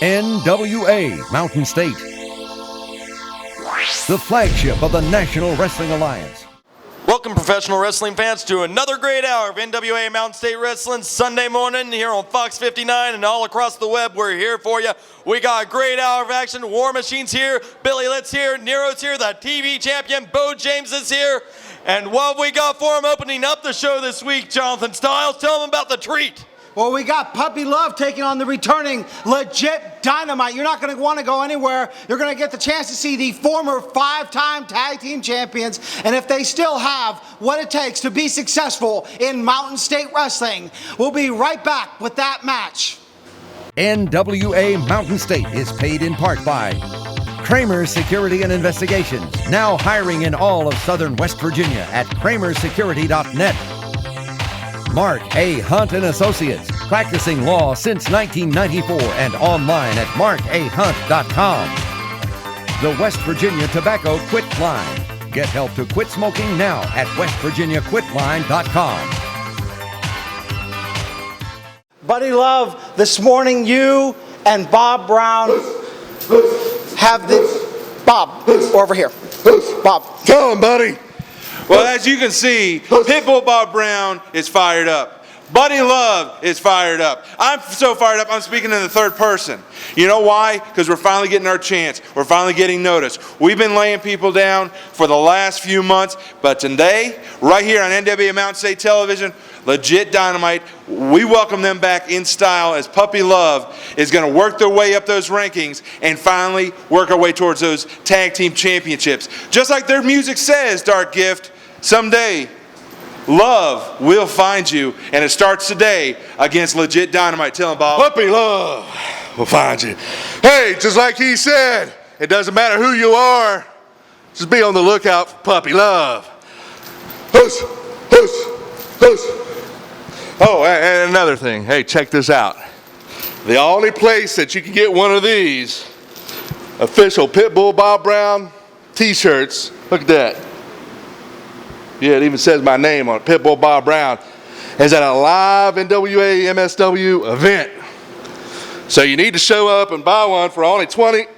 NWA Mountain State, the flagship of the National Wrestling Alliance. Welcome, professional wrestling fans, to another great hour of NWA Mountain State Wrestling Sunday morning here on Fox 59 and all across the web. We're here for you. We got a great hour of action. War Machine's here, Billy Litt's here, Nero's here, the TV champion Bo James is here. And what we got for him opening up the show this week, Jonathan Styles, tell him about the treat. Well, we got Puppy Love taking on the returning legit Dynamite. You're not going to want to go anywhere. You're going to get the chance to see the former 5-time tag team champions, and if they still have what it takes to be successful in Mountain State Wrestling. We'll be right back with that match. NWA Mountain State is paid in part by Kramer Security and Investigations, now hiring in all of southern West Virginia at kramersecurity.net. Mark A. Hunt and Associates, practicing law since 1994 and online at markahunt.com. The West Virginia Tobacco Quit Line. Get help to quit smoking now at westvirginiaquitline.com. Buddy Love, this morning you and Bob Brown have the... Bob, over here. Bob. Tell him, buddy. Well, as you can see, Pitbull Bob Brown is fired up. Buddy Love is fired up. I'm so fired up, I'm speaking in the third person. You know why? Because we're finally getting our chance. We're finally getting noticed. We've been laying people down for the last few months, but today, right here on NWA Mountain State Television, legit Dynamite, we welcome them back in style as Puppy Love is going to work their way up those rankings and finally work our way towards those tag team championships. Just like their music says, Dark Gift, someday love will find you, and it starts today against legit Dynamite. Tell him, Bob. Puppy Love will find you. Hey, just like he said, it doesn't matter who you are, just be on the lookout for Puppy Love. Hush, hush, hush. Oh, and another thing. Hey, check this out. The only place that you can get one of these official Pitbull Bob Brown t-shirts, look at that. Yeah, it even says my name on it, Pitbull Bob Brown, is at a live NWA MSW event. So you need to show up and buy one for only $20.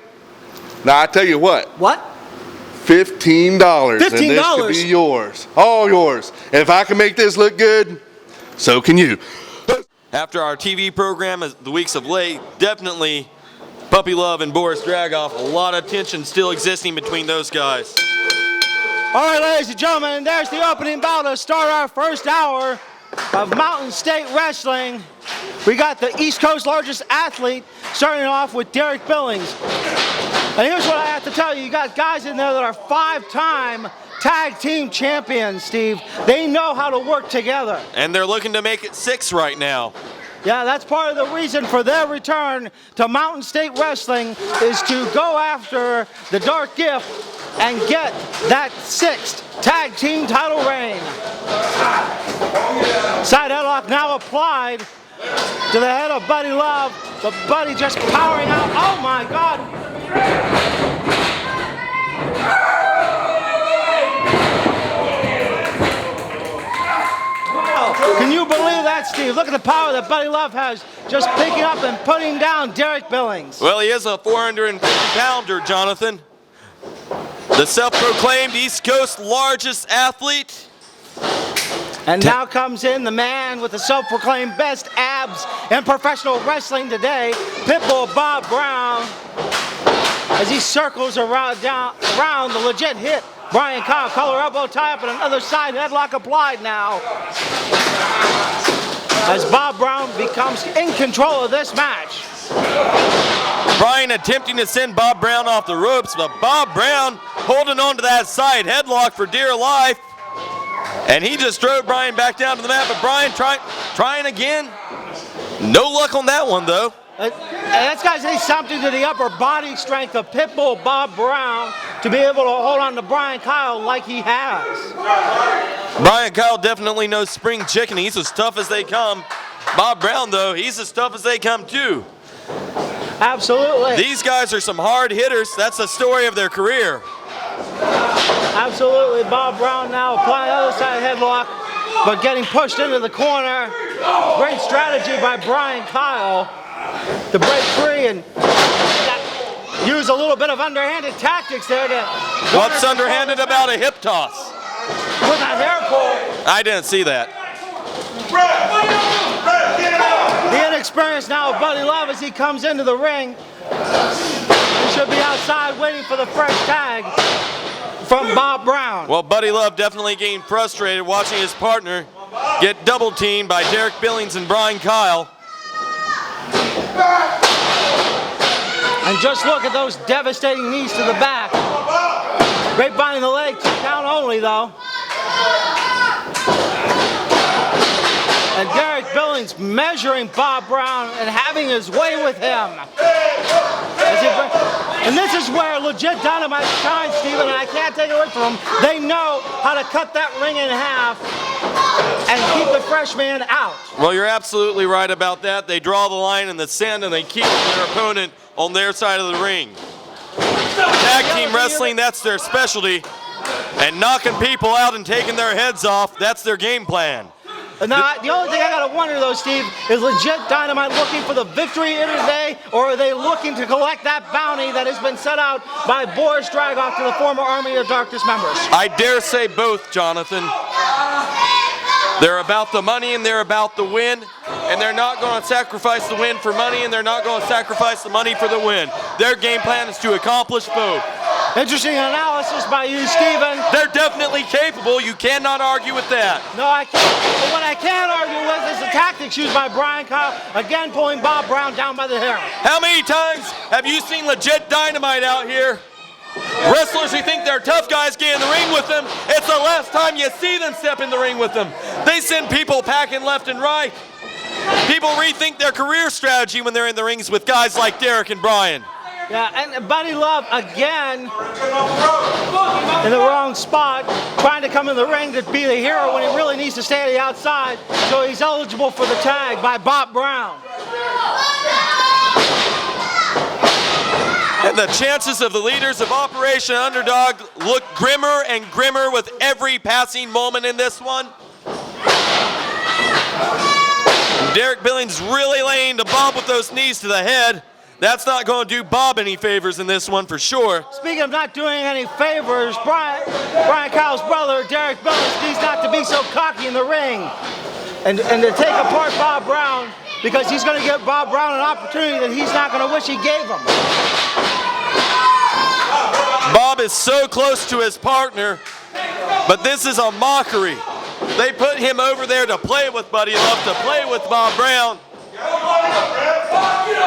Now, I tell you what. What? $15. $15? And this could be yours. All yours. And if I can make this look good, so can you. After our TV program, as the weeks of late, definitely Puppy Love and Boris Dragoff, a lot of tension still existing between those guys. All right, ladies and gentlemen, there's the opening bell to start our first hour of Mountain State Wrestling. We got the East Coast's largest athlete starting off with Derek Billings. And here's what I have to tell you. You got guys in there that are 5-time tag team champions, Steve. They know how to work together. And they're looking to make it 6 right now. Yeah, that's part of the reason for their return to Mountain State Wrestling is to go after the Dark Gift and get that 6th tag team title reign. Side headlock now applied to the head of Buddy Love, but Buddy just powering out. Oh my God! Can you believe that, Steve? Look at the power that Buddy Love has, just picking up and putting down Derek Billings. Well, he is a 450-pounder, Jonathan. The self-proclaimed East Coast largest athlete. And now comes in the man with the self-proclaimed best abs in professional wrestling today, Pitbull Bob Brown, as he circles around the legit hit. Brian Kyle, collar elbow tie up, and another side headlock applied now. As Bob Brown becomes in control of this match. Brian attempting to send Bob Brown off the ropes, but Bob Brown holding on to that side headlock for dear life. And he just drove Brian back down to the mat, but Brian trying again. No luck on that one, though. And that's got to say something to the upper body strength of Pitbull Bob Brown to be able to hold on to Brian Kyle like he has. Brian Kyle definitely knows spring chicken. He's as tough as they come. Bob Brown, though, he's as tough as they come, too. Absolutely. These guys are some hard hitters. That's the story of their career. Absolutely. Bob Brown now applying the other side headlock, but getting pushed into the corner. Great strategy by Brian Kyle. to break free and use a little bit of underhanded tactics there to... What's underhanded about a hip toss? With a hair pull. I didn't see that. The inexperience now of Buddy Love as he comes into the ring. He should be outside waiting for the fresh tag from Bob Brown. Well, Buddy Love definitely getting frustrated watching his partner get double teamed by Derek Billings and Brian Kyle. And just look at those devastating knees to the back. Grapevine in the leg, 2 count only though. And Derek Billings measuring Bob Brown and having his way with him. And this is where legit Dynamite shines, Steven, and I can't take it away from them. They know how to cut that ring in half and keep the fresh man out. Well, you're absolutely right about that. They draw the line in the sand and they keep their opponent on their side of the ring. Tag team wrestling, that's their specialty. And knocking people out and taking their heads off, that's their game plan. Now, the only thing I gotta wonder though, Steve, is legit Dynamite looking for the victory here today, or are they looking to collect that bounty that has been set out by Boris Dragoff to the former Army of Darkness members? I dare say both, Jonathan. They're about the money and they're about the win, and they're not going to sacrifice the win for money, and they're not going to sacrifice the money for the win. Their game plan is to accomplish both. Interesting analysis by you, Steven. They're definitely capable. You cannot argue with that. No, I can't. But what I can argue with is the tactics used by Brian Kyle, again pulling Bob Brown down by the hair. How many times have you seen legit Dynamite out here? Wrestlers who think they're tough guys get in the ring with them. It's the last time you see them step in the ring with them. They send people packing left and right. People rethink their career strategy when they're in the rings with guys like Derek and Brian. Yeah, and Buddy Love again in the wrong spot, trying to come in the ring to be the hero when he really needs to stay on the outside, so he's eligible for the tag by Bob Brown. And the chances of the leaders of Operation Underdog look grimmer and grimmer with every passing moment in this one. Derek Billings really laying to Bob with those knees to the head. That's not going to do Bob any favors in this one for sure. Speaking of not doing any favors, Brian Kyle's brother, Derek Billings, needs not to be so cocky in the ring and to take apart Bob Brown, because he's going to give Bob Brown an opportunity that he's not going to wish he gave him. Bob is so close to his partner, but this is a mockery. They put him over there to play with Buddy Love, to play with Bob Brown.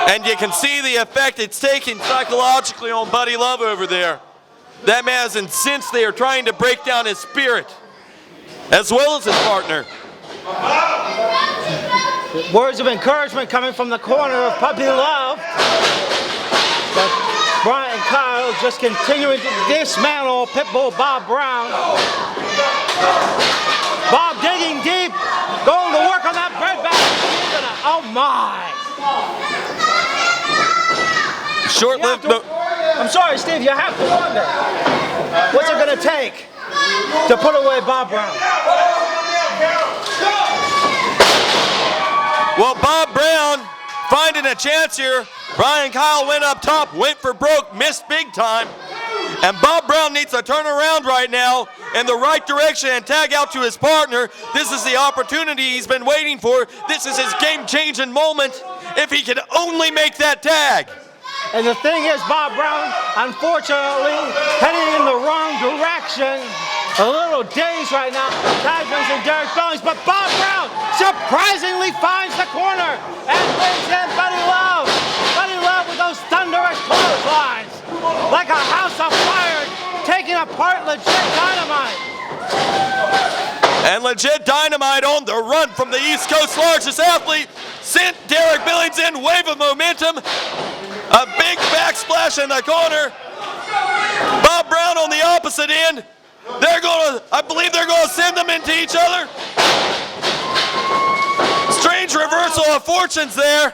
And you can see the effect it's taking psychologically on Buddy Love over there. That man is incensed. They are trying to break down his spirit, as well as his partner. Words of encouragement coming from the corner of Puppy Love. But Brian Kyle just continuing to dismantle Pitbull Bob Brown. Bob digging deep, going to work on that bread basket. Oh my! Short-lived. I'm sorry, Steve, you have to wonder. What's it going to take to put away Bob Brown? Well, Bob Brown finding a chance here. Brian Kyle went up top, went for broke, missed big time. And Bob Brown needs to turn around right now in the right direction and tag out to his partner. This is the opportunity he's been waiting for. This is his game-changing moment if he can only make that tag. And the thing is, Bob Brown, unfortunately, heading in the wrong direction. A little dazed right now. Tagmans and Derek Billings, but Bob Brown surprisingly finds the corner and brings in Buddy Love. Buddy Love with those thunderous clotheslines, like a house on fire, taking apart legit Dynamite. And legit Dynamite on the run from the East Coast's largest athlete sent Derek Billings in, wave of momentum. A big backsplash in the corner. Bob Brown on the opposite end. I believe they're going to send them into each other. Strange reversal of fortunes there.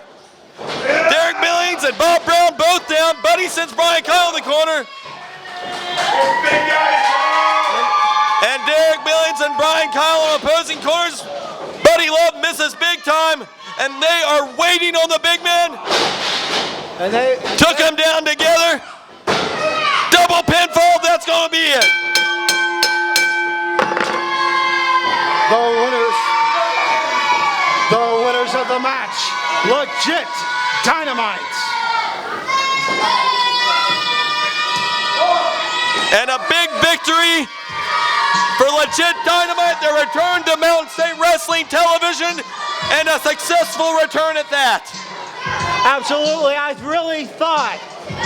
Derek Billings and Bob Brown both down. Buddy sends Brian Kyle in the corner. And Derek Billings and Brian Kyle on opposing corners. Buddy Love misses big time. and they are waiting on the big man. And they Took him down together. Double pinfall, that's going to be it. The winners of the match, Legit Dynamite. And a big victory for Legit Dynamite. Their return to Mountain State Wrestling Television, and a successful return at that. Absolutely, I really thought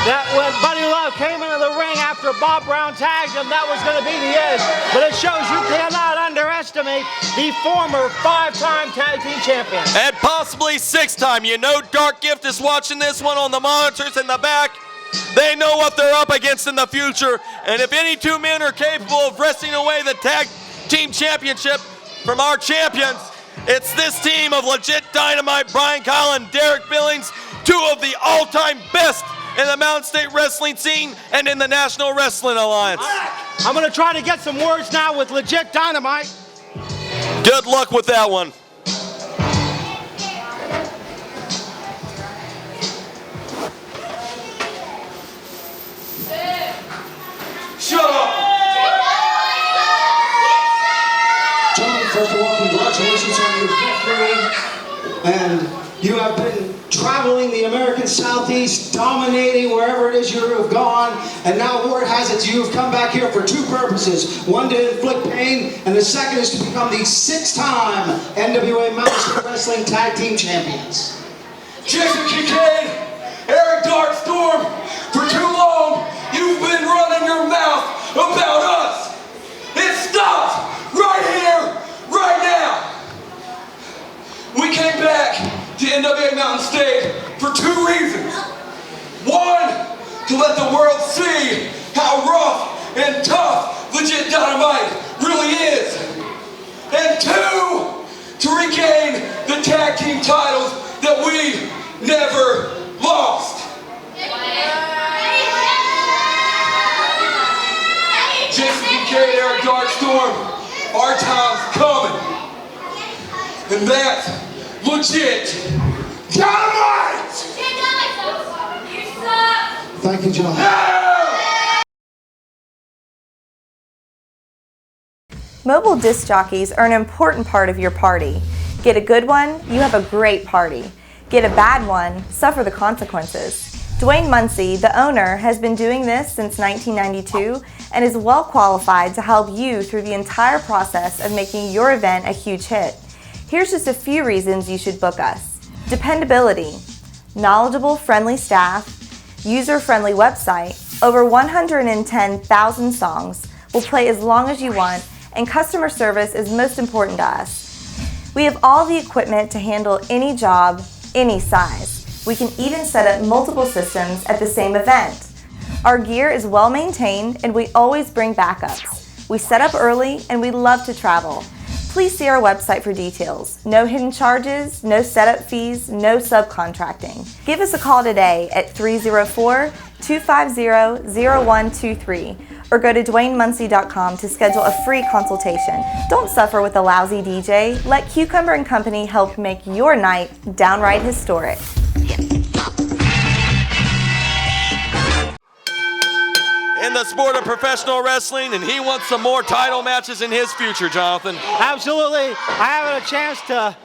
that when Buddy Love came into the ring after Bob Brown tagged him, that was going to be the end. But it shows you cannot underestimate the former 5-time tag team champion. And possibly 6-time. You know Dark Gift is watching this one on the monitors in the back. They know what they're up against in the future. And if any two men are capable of wresting away the tag team championship from our champions, it's this team of Legit Dynamite, Brian Kyle and Derek Billings, two of the all-time best in the Mountain State wrestling scene and in the National Wrestling Alliance. I'm going to try to get some words now with Legit Dynamite. Good luck with that one. Shut up! Gentlemen, first of all, congratulations on your victory. And you have been traveling the American Southeast, dominating wherever it is you have gone. And now word has it you have come back here for two purposes. One, to inflict pain, and the second is to become the 6-time NWA Mountain State Wrestling Tag Team Champions. Jason Kincaid, Eric Darkstorm, for too long you've been running your mouth about us. It stops right here, right now. We came back to NWA Mountain State for two reasons. One, to let the world see how rough and tough Legit Dynamite really is. And two, to regain the tag team titles that we never lost. Jason Kincaid, Eric Darkstorm, our time's coming. And that's Legit Dynamite! Thank you, gentlemen. Mobile disc jockeys are an important part of your party. Get a good one, you have a great party. Get a bad one, suffer the consequences. Dwayne Muncie, the owner, has been doing this since 1992 and is well qualified to help you through the entire process of making your event a huge hit. Here's just a few reasons you should book us. Dependability, knowledgeable, friendly staff, user-friendly website, over 110,000 songs, will play as long as you want, and customer service is most important to us. We have all the equipment to handle any job, any size. We can even set up multiple systems at the same event. Our gear is well maintained and we always bring backups. We set up early and we love to travel. Please see our website for details. No hidden charges, no setup fees, no subcontracting. Give us a call today at 304-250-0123 or go to DwayneMuncie.com to schedule a free consultation. Don't suffer with a lousy DJ. Let Cucumber & Company help make your night downright historic. In the sport of professional wrestling, and he wants some more title matches in his future, Jonathan. Absolutely. I have a chance to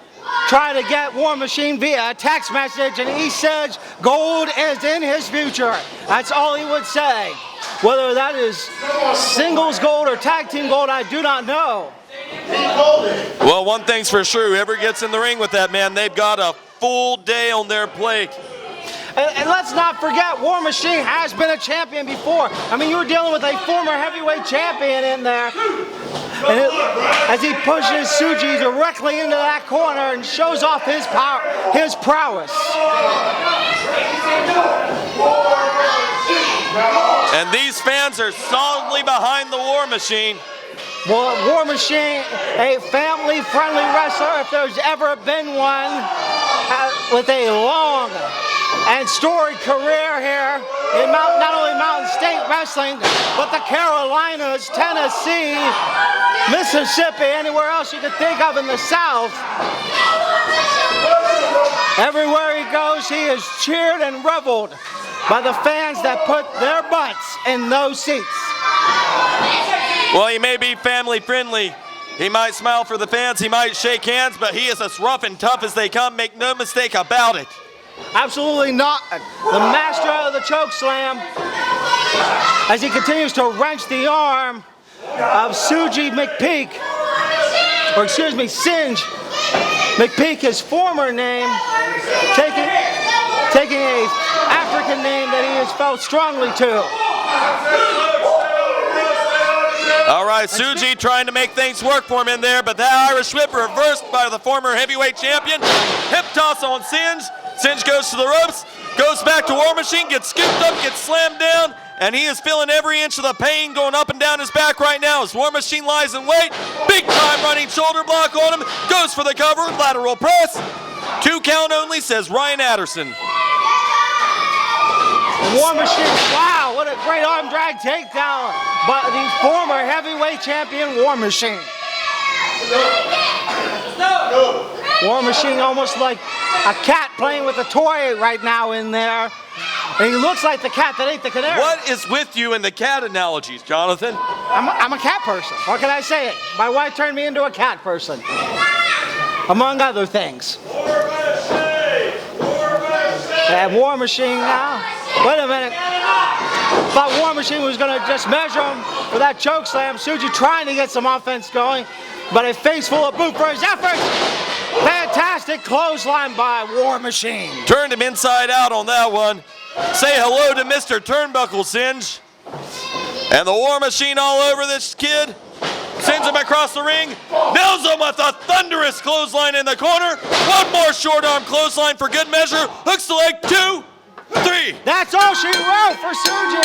try to get War Machine via a text message, and he says gold is in his future. That's all he would say. Whether that is singles gold or tag team gold, I do not know. Well, one thing's for sure, whoever gets in the ring with that man, they've got a full day on their plate. And let's not forget, War Machine has been a champion before. I mean, you were dealing with a former heavyweight champion in there. And as he pushes Suji directly into that corner and shows off his power, his prowess. And these fans are solidly behind the War Machine. Well, War Machine, a family-friendly wrestler, if there's ever been one, with a long and storied career here in not only Mountain State Wrestling, but the Carolinas, Tennessee, Mississippi, anywhere else you could think of in the South. Everywhere he goes, he is cheered and reveled by the fans that put their butts in those seats. Well, he may be family friendly. He might smile for the fans, he might shake hands, but he is as rough and tough as they come, make no mistake about it. Absolutely not. The master of the choke slam, as he continues to wrench the arm of Singe McPeak, his former name, taking a African name that he has felt strongly to. All right, Singe trying to make things work for him in there, but that Irish whip reversed by the former heavyweight champion. Hip toss on Singe. Singe goes to the ropes, goes back to War Machine, gets scooped up, gets slammed down, and he is feeling every inch of the pain going up and down his back right now as War Machine lies in wait. Big time running shoulder block on him, goes for the cover, lateral press. 2 count only, says Ryan Adderson. War Machine, wow, what a great arm drag takedown by the former heavyweight champion, War Machine. War Machine almost like a cat playing with a toy right now in there. And he looks like the cat that ate the canary. What is with you in the cat analogies, Jonathan? I'm a cat person. What can I say? My wife turned me into a cat person, among other things. And War Machine now. Wait a minute. Thought War Machine was going to just measure him for that choke slam. Singe trying to get some offense going, but a face full of boot for his efforts. Fantastic clothesline by War Machine. Turned him inside out on that one. Say hello to Mr. Turnbuckle, Singe. And the War Machine all over this kid. Sends him across the ring. Nails him with a thunderous clothesline in the corner. One more short arm clothesline for good measure. Hooks the leg, 2, 3. That's all she wrote for Singe.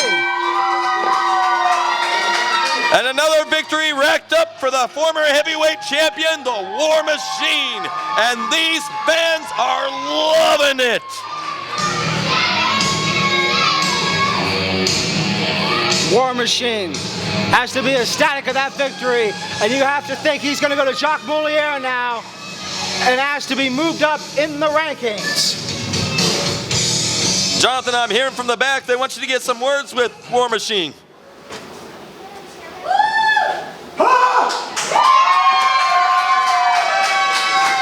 And another victory racked up for the former heavyweight champion, the War Machine. And these fans are loving it. War Machine has to be ecstatic of that victory, and you have to think he's going to go to Jacques Moliere now and ask to be moved up in the rankings. Jonathan, I'm hearing from the back, they want you to get some words with War Machine.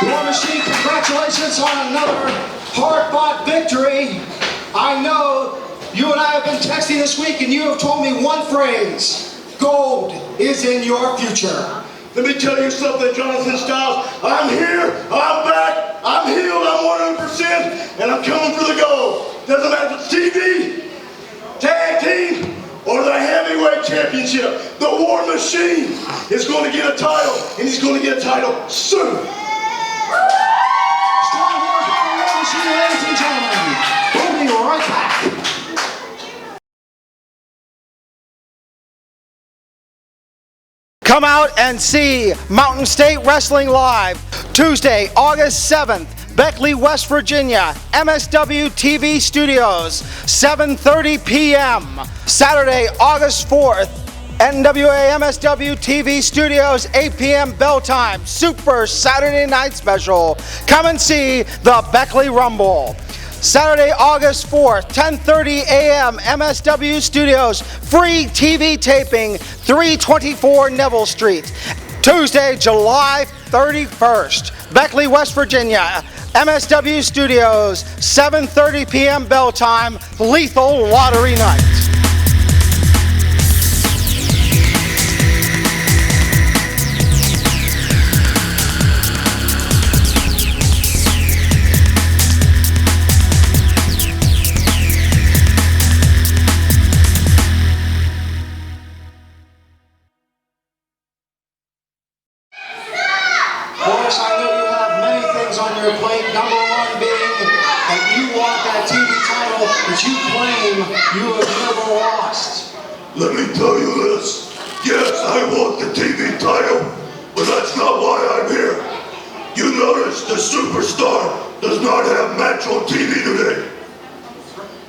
War Machine, congratulations on another hard-fought victory. I know you and I have been texting this week, and you have told me one phrase: gold is in your future. Let me tell you something, Jonathan Styles. I'm here, I'm back, I'm healed, I'm 100%, and I'm coming for the gold. Doesn't matter if it's TV, tag team, or the heavyweight championship. The War Machine is going to get a title, and he's going to get a title soon. Strong work by the War Machine, ladies and gentlemen. We'll be right back. Come out and see Mountain State Wrestling Live, Tuesday, August 7th, Beckley, West Virginia, MSW TV Studios, 7:30 p.m. Saturday, August 4th, NWA MSW TV Studios, 8 p.m. bell time, Super Saturday Night Special. Come and see the Beckley Rumble. Saturday, August 4th, 10:30 a.m., MSW Studios, free TV taping, 324 Neville Street. Tuesday, July 31st, Beckley, West Virginia, MSW Studios, 7:30 p.m. bell time, Lethal Lottery Night. Boris, I know you have many things on your plate. Number one being that you want that TV title that you claim you have never lost. Let me tell you this. Yes, I want the TV title, but that's not why I'm here. You notice the superstar does not have match on TV today.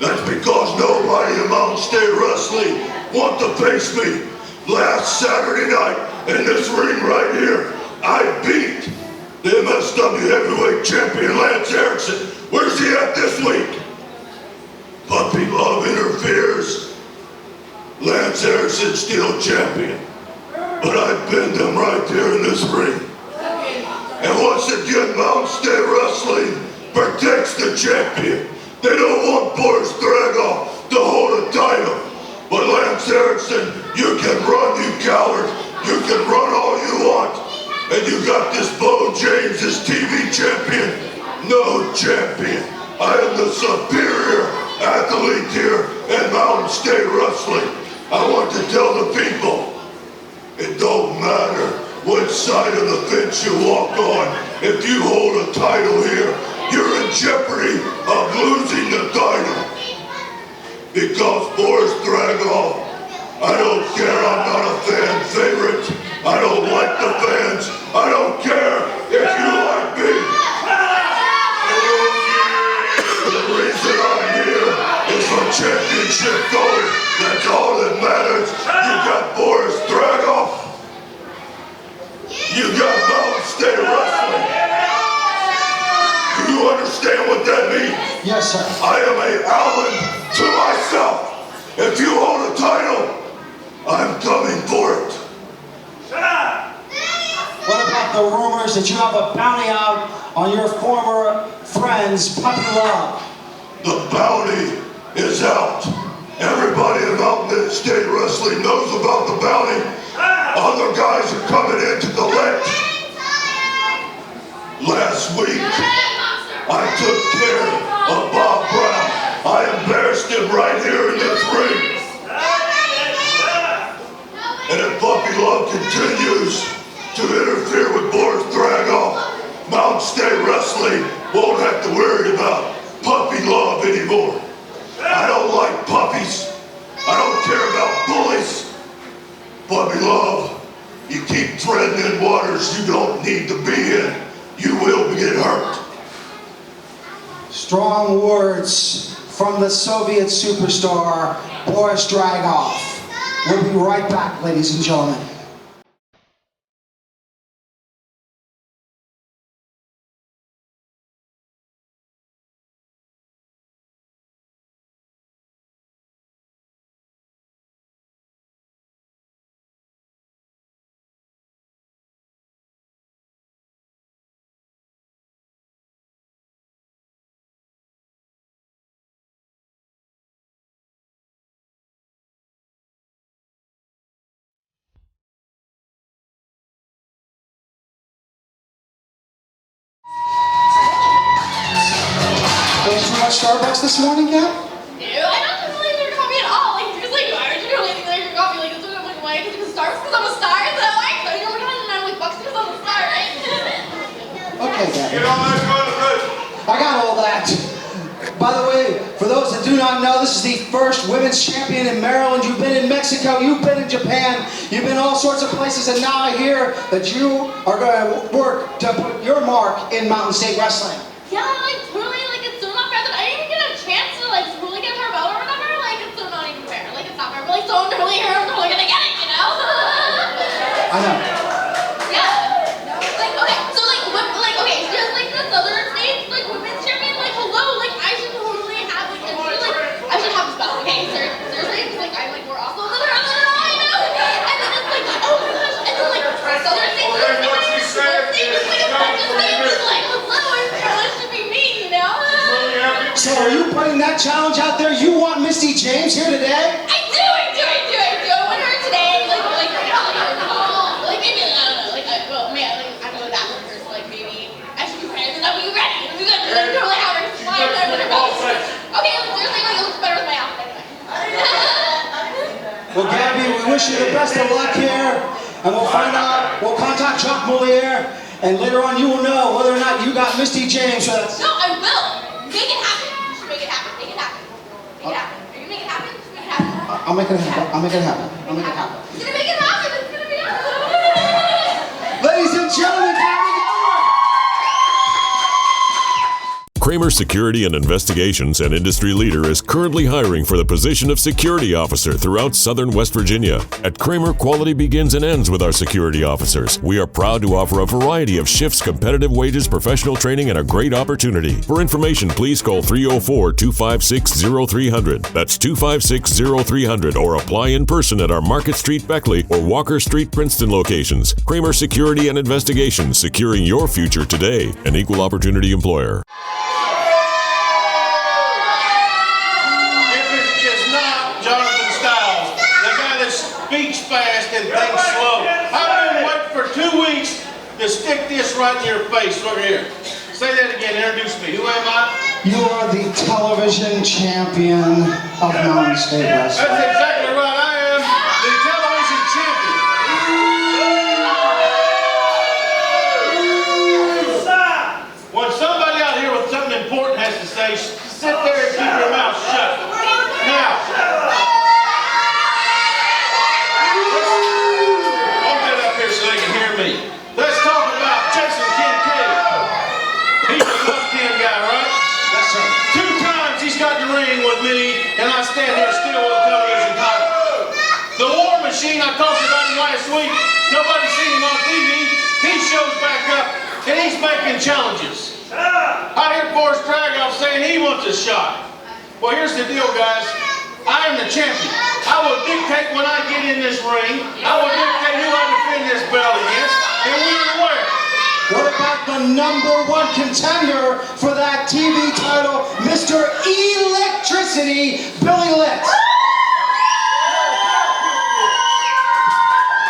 That's because nobody in Mountain State Wrestling want to face me. Last Saturday night in this ring right here, I beat the MSW heavyweight champion Lance Erickson. Where's he at this week? Puppy Love interferes. Lance Erickson still champion. But I pinned him right here in this ring. And once again, Mountain State Wrestling protects the champion. They don't want Boris Dragoff to hold a title. But Lance Erickson, you can run, you coward. You can run all you want. And you got this Bo James, this TV champion. No champion. I am the superior athlete here at Mountain State Wrestling. I want to tell the people, it don't matter which side of the fence you walk on. If you hold a title here, you're in jeopardy of losing the title. Because Boris Dragoff, I don't care, I'm not a fan favorite. I don't like the fans. I don't care if you like me. The reason I'm here is for championship gold. That's all that matters. You got Boris Dragoff. You got Mountain State Wrestling. Do you understand what that means? Yes, sir. I am a Allen to myself. If you hold a title, I'm coming for it. Shut up! What about the rumors that you have a bounty out on your former friend's Puppy Love? The bounty is out. Everybody in Mountain State Wrestling knows about the bounty. Other guys are coming in to collect. Last week, I took care of Bob Brown. I embarrassed him right here in this ring. And if Puppy Love continues to interfere with Boris Dragoff, Mountain State Wrestling won't have to worry about Puppy Love anymore. I don't like puppies. I don't care about bullies. Puppy Love, you keep treading in waters you don't need to be in, you will get hurt. Strong words from the Soviet superstar Boris Dragoff. We'll be right back, ladies and gentlemen. Too much Starbucks this morning, Gab? No, I don't really drink coffee at all. Like, seriously, why would you really think that I drink coffee? Like, it's like, why? Because Starbucks, because I'm a star, so I know we're gonna have like bucks because I'm a star, right? Okay, Gabby. I got all that. By the way, for those that do not know, this is the first women's champion in Maryland. You've been in Mexico, you've been in Japan, you've been all sorts of places, and now I hear that you are going to work to put your mark in Mountain State Wrestling. Yeah, like, totally, like, it's so not fair that I didn't even get a chance to, like, really get her belt or whatever. Like, it's so not even fair. Like, it's not fair. But, like, so I'm totally here, I'm totally gonna get it, you know? I know. Yeah. Like, okay, so, like, okay, just like the Southern States, like, women's champion, like, hello, like, I should totally have, like, I should have this belt, okay? Seriously, because, like, I'm, like, we're also another, you know? And then it's like, oh my gosh, and then, like, Southern States, like, a bunch of states, and, like, hello, it should be me, you know? So are you putting that challenge out there? You want Misty James here today? I do. I want her today, like, right now, like, maybe, I don't know, like, well, man, like, I'm going back with her, so, like, maybe I should be ready, I'll be ready, I'm gonna totally have her, fly her with her belt. Okay, like, seriously, like, it looks better with my outfit anyway. Well, Gabby, we wish you the best of luck here, and we'll find out, we'll contact Jacques Moliere, and later on you will know whether or not you got Misty James. No, I will. Make it happen. You should make it happen. Make it happen. Make it happen. Are you making it happen? Make it happen. I'll make it happen. I'll make it happen. I'll make it happen. It's gonna make it happen. It's gonna be awesome. Ladies and gentlemen, Gabby Gilbert! Kramer Security and Investigations, an industry leader, is currently hiring for the position of security officer throughout southern West Virginia. At Kramer, quality begins and ends with our security officers. We are proud to offer a variety of shifts, competitive wages, professional training, and a great opportunity. For information, please call 304-256-0300. That's 256-0300, or apply in person at our Market Street Beckley or Walker Street Princeton locations. Kramer Security and Investigations, securing your future today. An equal opportunity employer. Speaks fast and thinks slow. I've been waiting for 2 weeks to stick this right in your face. Look here. Say that again. Introduce me. Who am I? You are the television champion of Mountain State Wrestling. That's exactly right. I am the television champion. When somebody out here with something important has to say, sit there and keep your mouth shut. Now. So they can hear me. Let's talk about Jason Kincaid. He's a left-hand guy, right? Yes, sir. 2 times he's got in the ring with me, and I stand here still with a television title. The War Machine, I talked about him last week. Nobody's seen him on TV. He shows back up, and he's making challenges. I hear Forrest Dragoff saying he wants a shot. Well, here's the deal, guys. I am the champion. I will dictate when I get in this ring. I will dictate who I defend this belt against, and when and where. What about the #1 contender for that TV title, Mr. Electricity, Billy Litz?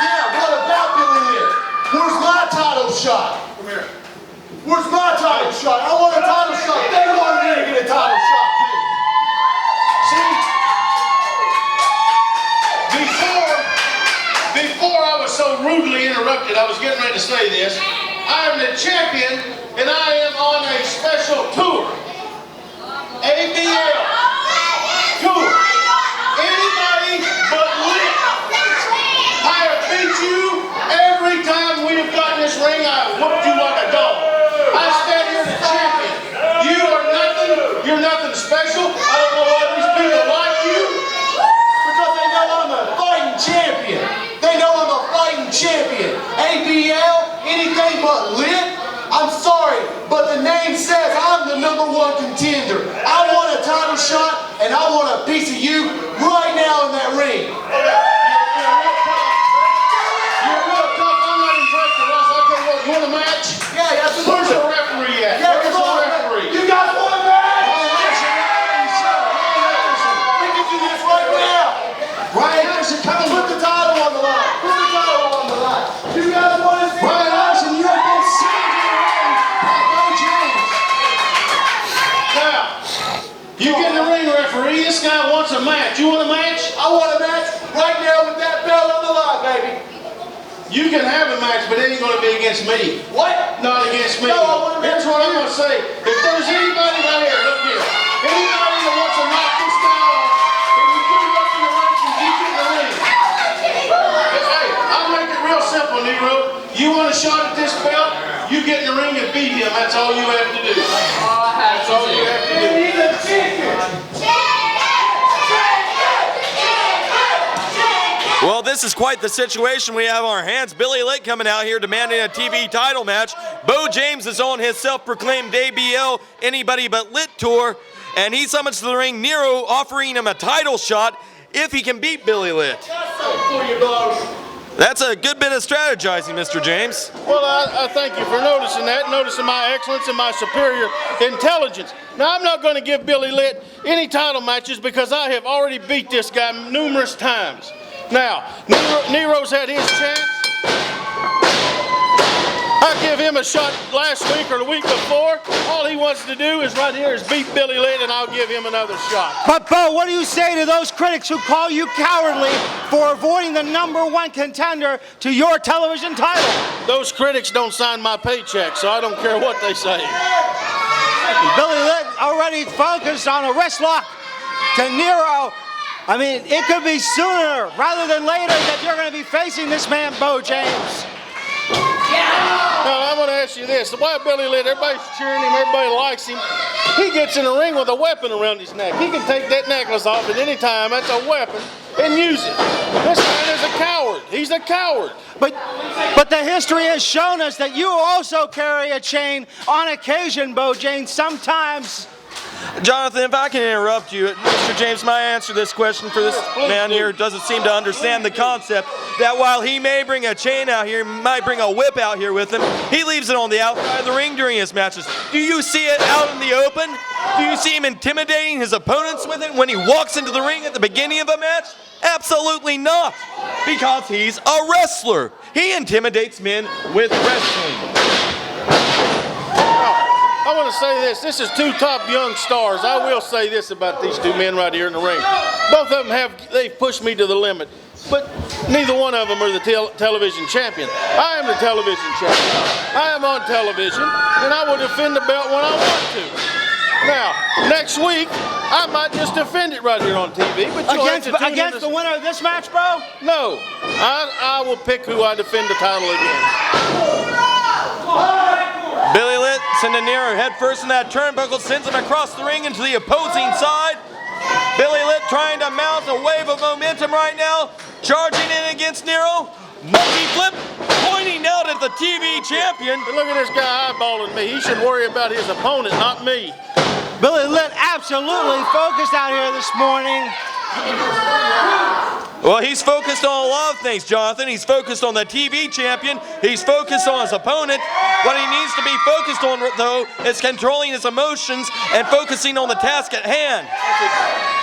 Yeah, what about Billy Litz? Where's my title shot? Come here. Where's my title shot? I want a title shot. They want me to get a title shot. See? Before I was so rudely interrupted, I was getting ready to say this. I am the champion, and I am on a special tour. ABL tour. Anybody but Lit. I have beat you every time we have gotten this ring. I have whooped you like a dog. I stand here the champion. You are nothing. You're nothing special. I don't know why these people like you. Because they know I'm a fighting champion. They know I'm a fighting champion. ABL, anything but Lit. I'm sorry, but the name says I'm the #1 contender. I want a title shot, and I want a piece of you right now in that ring. You're real tough. I'm not impressed, Ross. I'll tell you what, you want a match? Yeah, that's where's the referee at? Yeah, Where's come the on, referee? You guys want a match? We can do this right now. Ryan Anderson coming. Put the title on the line. Put the title on the line. You guys want to see Ryan Anderson, you have been seen in the ring by Bo James. Now, you get in the ring, referee. This guy wants a match. You want a match? I want a match right now with that belt on the line, baby. You can have a match, but it ain't going to be against me. What? Not against me. No, I want a match. Here's what I'm going to say. If there's anybody right here, look here. Anybody that wants to knock this guy off, if you put him up in the ranks and keep in the ring. Hey, I'll make it real simple, Nero. You want a shot at this belt? You get in the ring and beat him. That's all you have to do. That's all you have to do. He's a champion. Well, this is quite the situation we have on our hands. Billy Lit coming out here demanding a TV title match. Bo James is on his self-proclaimed ABL Anybody But Lit tour, and he summons to the ring Nero, offering him a title shot if he can beat Billy Lit. For you, Bo. That's a good bit of strategizing, Mr. James. Well, I thank you for noticing that, noticing my excellence and my superior intelligence. Now, I'm not going to give Billy Lit any title matches because I have already beat this guy numerous times. Now, Nero's had his chance. I give him a shot last week or the week before. All he wants to do is right here is beat Billy Lit, and I'll give him another shot. But, Bo, what do you say to those critics who call you cowardly for avoiding the #1 contender to your television title? Those critics don't sign my paycheck, so I don't care what they say. Billy Lit already focused on a wrist lock to Nero. I mean, it could be sooner rather than later that you're going to be facing this man, Bo James. Now, I'm going to ask you this. Why Billy Lit? Everybody's cheering him. Everybody likes him. He gets in the ring with a weapon around his neck. He can take that necklace off at any time. That's a weapon and use it. This man is a coward. He's a coward. But the history has shown us that you also carry a chain on occasion, Bo James. Sometimes. Jonathan, if I can interrupt you, Mr. James, may I answer this question for this man here who doesn't seem to understand the concept that while he may bring a chain out here, he might bring a whip out here with him, he leaves it on the outside of the ring during his matches. Do you see it out in the open? Do you see him intimidating his opponents with it when he walks into the ring at the beginning of a match? Absolutely not, because he's a wrestler. He intimidates men with wrestling. I want to say this. This is two top young stars. I will say this about these two men right here in the ring. Both of them they've pushed me to the limit, but neither one of them are the television champion. I am the television champion. I am on television, and I will defend the belt when I want to. Now, next week, I might just defend it right here on TV. But Against the winner of this match, bro? No. I will pick who I defend the title against. Billy Litt sending Nero head first in that turnbuckle, sends him across the ring into the opposing side. Billy Litt trying to mount a wave of momentum right now, charging in against Nero. Monkey flip, pointing out at the TV champion. But look at this guy eyeballing me. He should worry about his opponent, not me. Billy Litt absolutely focused out here this morning. Well, he's focused on a lot of things, Jonathan. He's focused on the TV champion. He's focused on his opponent. What he needs to be focused on, though, is controlling his emotions and focusing on the task at hand.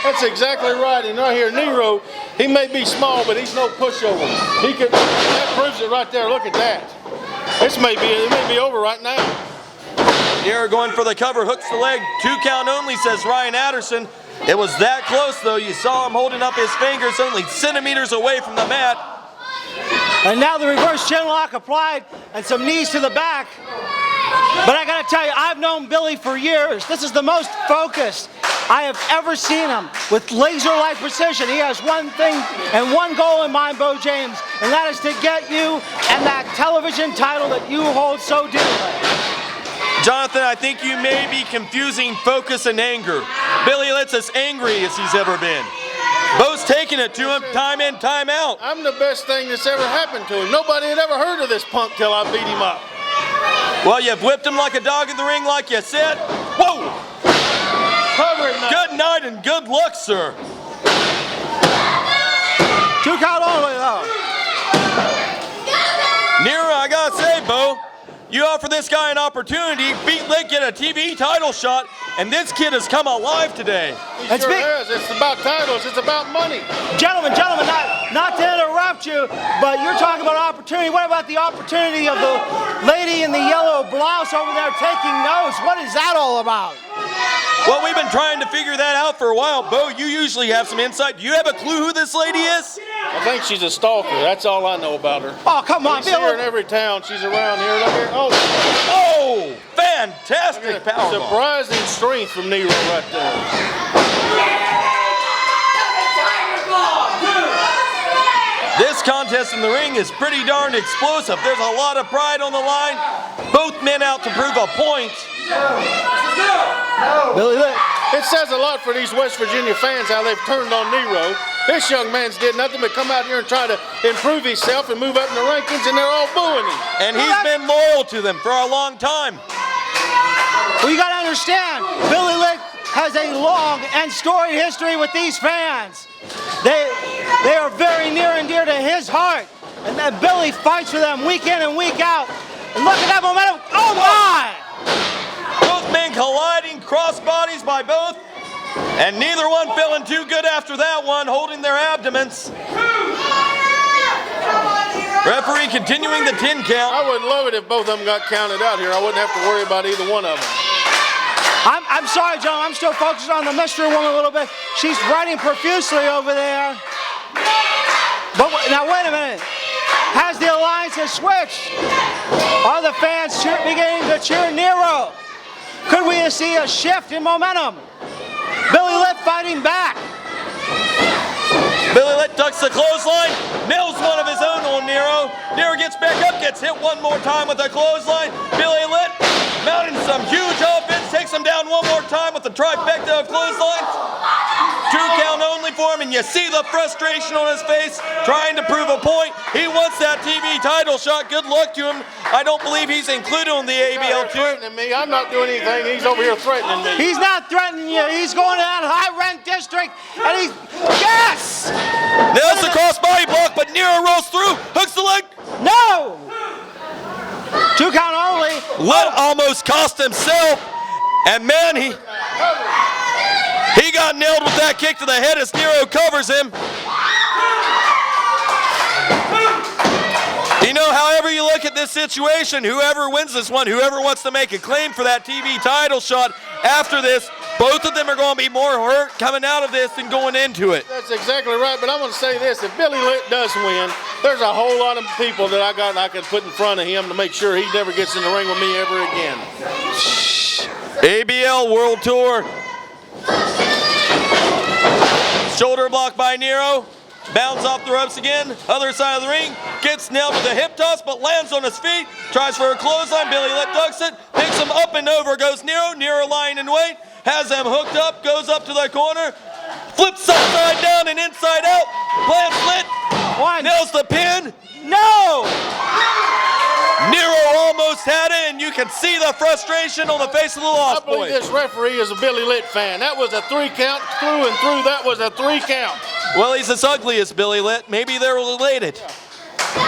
That's exactly right. And right here, Nero, he may be small, but he's no pushover. That proves it right there. Look at that. It may be over right now. Nero going for the cover, hooks the leg. 2 count only, says Ryan Adderson. It was that close, though. You saw him holding up his fingers only centimeters away from the mat. And now the reverse chin lock applied and some knees to the back. But I got to tell you, I've known Billy for years. This is the most focused I have ever seen him, with laser-like precision. He has one thing and one goal in mind, Bo James, and that is to get you and that television title that you hold so dearly. Jonathan, I think you may be confusing focus and anger. Billy Litt's as angry as he's ever been. Bo's taking it to him time in, time out. I'm the best thing that's ever happened to him. Nobody had ever heard of this punk till I beat him up. Well, you've whipped him like a dog in the ring, like you said. Whoa! Cover it now. Good night and good luck, sir. 2 count only, though. Nero, I gotta say, Bo, you offer this guy an opportunity, beat Litt, get a TV title shot, and this kid has come alive today. He sure has. It's about titles. It's about money. Gentlemen, not to interrupt you, but you're talking about opportunity. What about the opportunity of the lady in the yellow blouse over there taking notes? What is that all about? Well, we've been trying to figure that out for a while. Bo, you usually have some insight. Do you have a clue who this lady is? I think she's a stalker. That's all I know about her. Oh, come on, I see her in every town. She's around here. Look here. Oh, fantastic power. Surprising strength from Nero right there. This contest in the ring is pretty darn explosive. There's a lot of pride on the line. Both men out to prove a point. Billy Litt. It says a lot for these West Virginia fans how they've turned on Nero. This young man's did nothing but come out here and try to improve himself and move up in the rankings, and they're all booing him. And he's been loyal to them for a long time. Well, you got to understand, Billy Litt has a long and storied history with these fans. They are very near and dear to his heart. And that Billy fights for them week in and week out. And look at that momentum. Oh, my! Both men colliding, cross bodies by both. And neither one feeling too good after that one, holding their abdomens. Referee continuing the 10 count. I would love it if both of them got counted out here. I wouldn't have to worry about either one of them. I'm sorry, John. I'm still focused on the mystery woman a little bit. She's writing profusely over there. But now, wait a minute. Has the alliances switched? Are the fans beginning to cheer Nero? Could we see a shift in momentum? Billy Litt fighting back. Billy Litt ducks the clothesline, nails one of his own on Nero. Nero gets back up, gets hit one more time with the clothesline. Billy Litt mounting some huge offense takes him down one more time with the trifecta of clotheslines. 2 count only for him, and you see the frustration on his face, trying to prove a point. He wants that TV title shot. Good luck to him. I don't believe he's included on the ABL2. Threatening me. I'm not doing anything. He's over here threatening me. He's not threatening you. He's going to that high-ranked district, and he's... Yes! Nails the crossbody block, but Nero rolls through, hooks the leg. No! 2 count only. Lit almost cost himself, and man, he got nailed with that kick to the head as Nero covers him. You know, however you look at this situation, whoever wins this one, whoever wants to make a claim for that TV title shot after this, both of them are going to be more hurt coming out of this than going into it. That's exactly right, but I'm going to say this. If Billy Lit does win, there's a whole lot of people that I can put in front of him to make sure he never gets in the ring with me ever again. ABL World Tour. Shoulder block by Nero. Bounds off the ropes again. Other side of the ring. Gets nailed with a hip toss, but lands on his feet. Tries for a clothesline. Billy Lit ducks it. Picks him up and over goes Nero. Nero lying in wait. Has him hooked up. Goes up to the corner. Flips upside down and inside out. Plants Lit. Nails the pin. No! Nero almost had it, and you can see the frustration on the face of the Lost Boy. I believe this referee is a Billy Lit fan. That was a 3 count through and through. That was a 3 count. Well, he's as ugly as Billy Lit. Maybe they're related.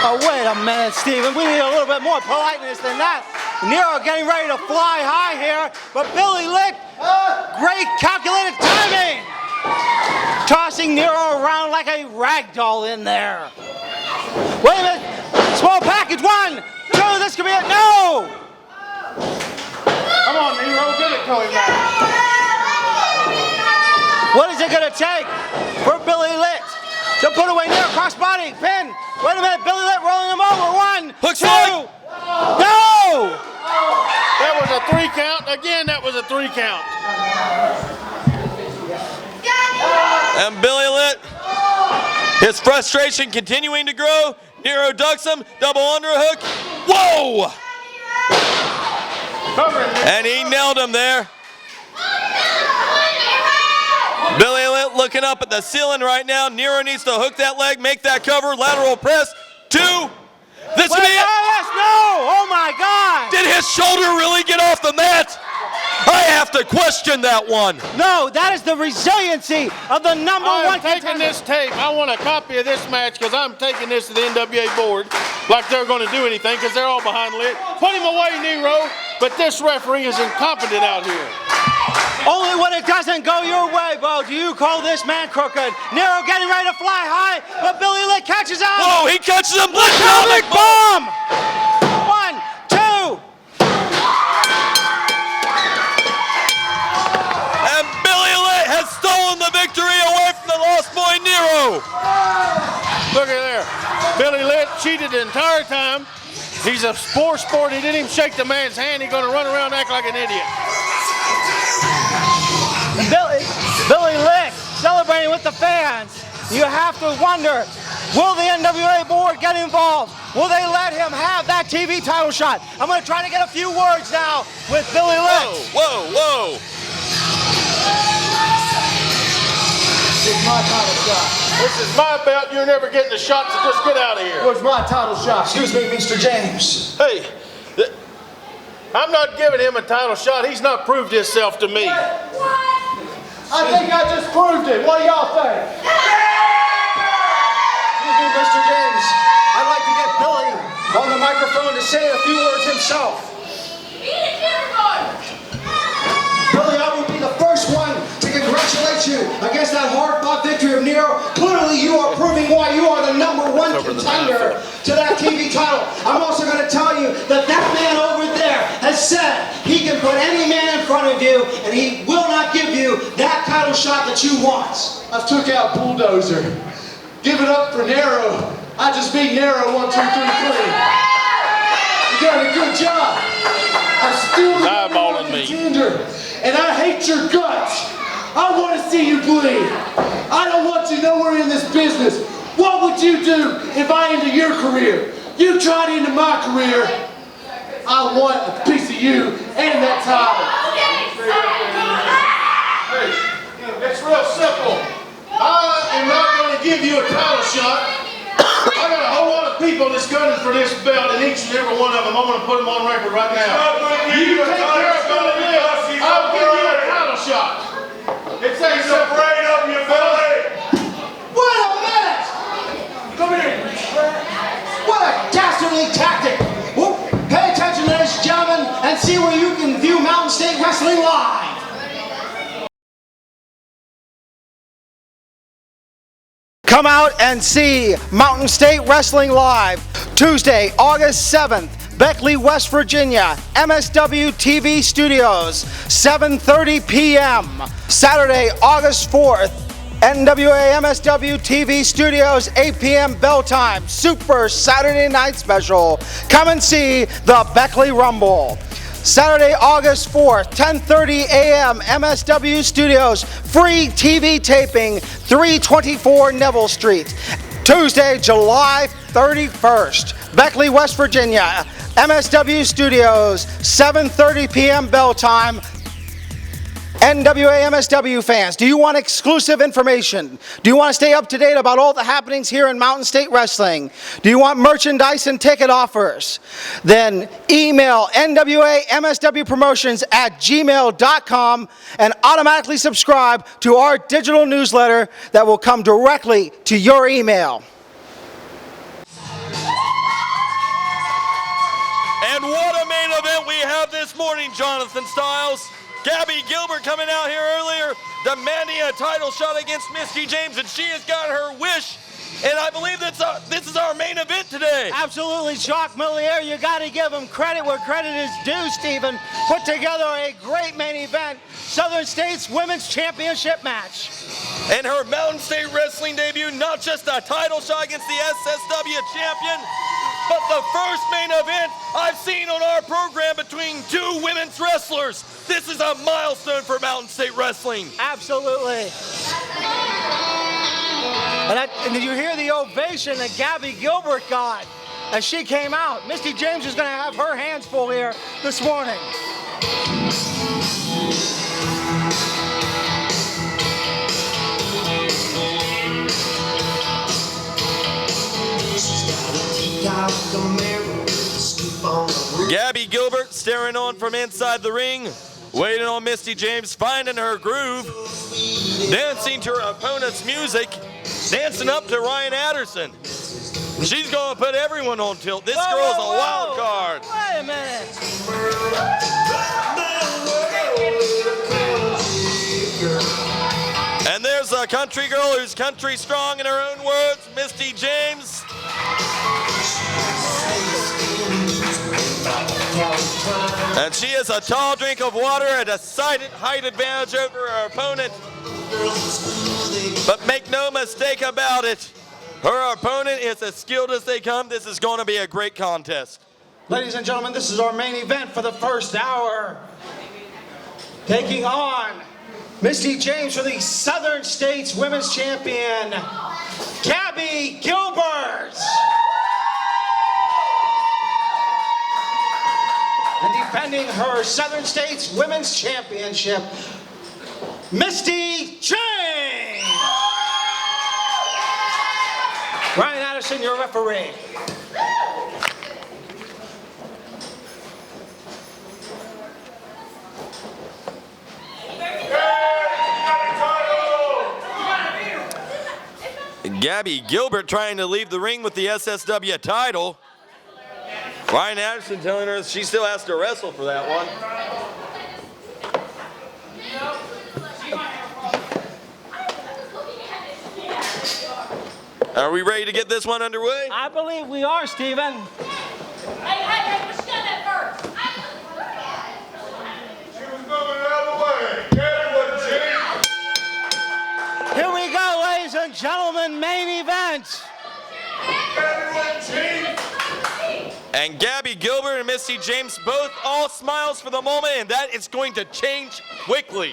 Oh, wait a minute, Steven. We need a little bit more politeness than that. Nero getting ready to fly high here, but Billy Lit, great calculated timing. Tossing Nero around like a rag doll in there. Wait a minute. Small package. 1, 2. This could be it. No! Come on, Nero. Give it to him now. What is it going to take for Billy Lit to put away Nero? Crossbody, pin. Wait a minute. Billy Lit rolling him over. 1, 2. No! That was a 3 count. Again, that was a 3 count. And Billy Lit, his frustration continuing to grow. Nero ducks him, double underhook. Whoa! And he nailed him there. Billy Lit looking up at the ceiling right now. Nero needs to hook that leg, make that cover, lateral press. 2. This will be it. Yes, no! Oh my God! Did his shoulder really get off the mat? I have to question that one. No, that is the resiliency of the number one contender. I'm taking this tape. I want a copy of this match because I'm taking this to the NWA board like they're going to do anything because they're all behind Lit. Put him away, Nero. But this referee is incompetent out here. Only when it doesn't go your way, Bo, do you call this man crooked. Nero getting ready to fly high, but Billy Lit catches out. Whoa, he catches him. Atomic bomb! 1, 2. And Billy Lit has stolen the victory away from the Lost Boy Nero. Look at there. Billy Lit cheated the entire time. He's a sport. He didn't even shake the man's hand. He's going to run around and act like an idiot. Billy Lit celebrating with the fans. You have to wonder, will the NWA board get involved? Will they let him have that TV title shot? I'm going to try to get a few words now with Billy Lit. Whoa, whoa, whoa. This is my title shot. This is my belt. You're never getting the shot, so just get out of here. Where's my title shot? Excuse me, Mr. James. Hey, I'm not giving him a title shot. He's not proved himself to me. I think I just proved it. What do y'all think? Excuse me, Mr. James. I'd like to get Billy on the microphone to say a few words himself. Billy, I will be the first one to congratulate you against that hard-fought victory of Nero. Clearly, you are proving why you are the number one contender to that TV title. I'm also going to tell you that that man over there has said he can put any man in front of you, and he will not give you that title shot that you want. I took out Bulldozer. Give it up for Nero. I just beat Nero 1, 2, 3, 3. You done a good job. I still eyeballing me. Contender. And I hate your guts. I want to see you bleed. I don't want you nowhere in this business. What would you do if I ended your career? You tried into my career. I want a piece of you and that title. Hey, it's real simple. I am not going to give you a title shot. I got a whole lot of people that's gunning for this belt, and each and every one of them, I'm going to put them on record right now. You take care of Billy Mills, I'll give you a title shot. It's a afraid of you, Billy. Wait a minute! Come here. What a dastardly tactic! Well, pay attention, ladies and gentlemen, and see where you can view Mountain State Wrestling live. Come out and see Mountain State Wrestling live Tuesday, August 7th, Beckley, West Virginia, MSW TV Studios, 7:30 p.m. Saturday, August 4th, NWA MSW TV Studios, 8 p.m. bell time, Super Saturday Night Special. Come and see the Beckley Rumble. Saturday, August 4th, 10:30 a.m., MSW Studios, free TV taping, 324 Neville Street. Tuesday, July 31st, Beckley, West Virginia, MSW Studios, 7:30 p.m. bell time. NWA MSW fans, do you want exclusive information? Do you want to stay up to date about all the happenings here in Mountain State Wrestling? Do you want merchandise and ticket offers? Then email nwamswpromotions@gmail.com and automatically subscribe to our digital newsletter that will come directly to your email. And what a main event we have this morning, Jonathan Styles. Gabby Gilbert coming out here earlier, demanding a title shot against Misty James, and she has got her wish. And I believe this is our main event today. Absolutely, Jacques Millier. You got to give him credit where credit is due, Stephen. Put together a great main event, Southern States Women's Championship match. And her Mountain State Wrestling debut, not just a title shot against the SSW champion, but the first main event I've seen on our program between two women's wrestlers. This is a milestone for Mountain State Wrestling. Absolutely. And did you hear the ovation that Gabby Gilbert got as she came out? Misty James is going to have her hands full here this morning. Gabby Gilbert staring on from inside the ring, waiting on Misty James, finding her groove, dancing to her opponent's music, dancing up to Ryan Adderson. She's going to put everyone on tilt. This girl is a wild card. Wait a minute. And there's a country girl who's country strong in her own words, Misty James. And she has a tall drink of water, a decided height advantage over her opponent. But make no mistake about it, her opponent is as skilled as they come. This is going to be a great contest. Ladies and gentlemen, this is our main event for the first hour. Taking on Misty James for the Southern States Women's Champion, Gabby Gilbert. And defending her Southern States Women's Championship, Misty James. Ryan Addison, your referee. Gabby Gilbert trying to leave the ring with the SSW title. Ryan Anderson telling her she still has to wrestle for that one. Are we ready to get this one underway? I believe we are, Stephen. Hey, what you got that first? She was moving the other way. Here we go, ladies and gentlemen, main event. And Gabby Gilbert and Misty James both all smiles for the moment, and that is going to change quickly.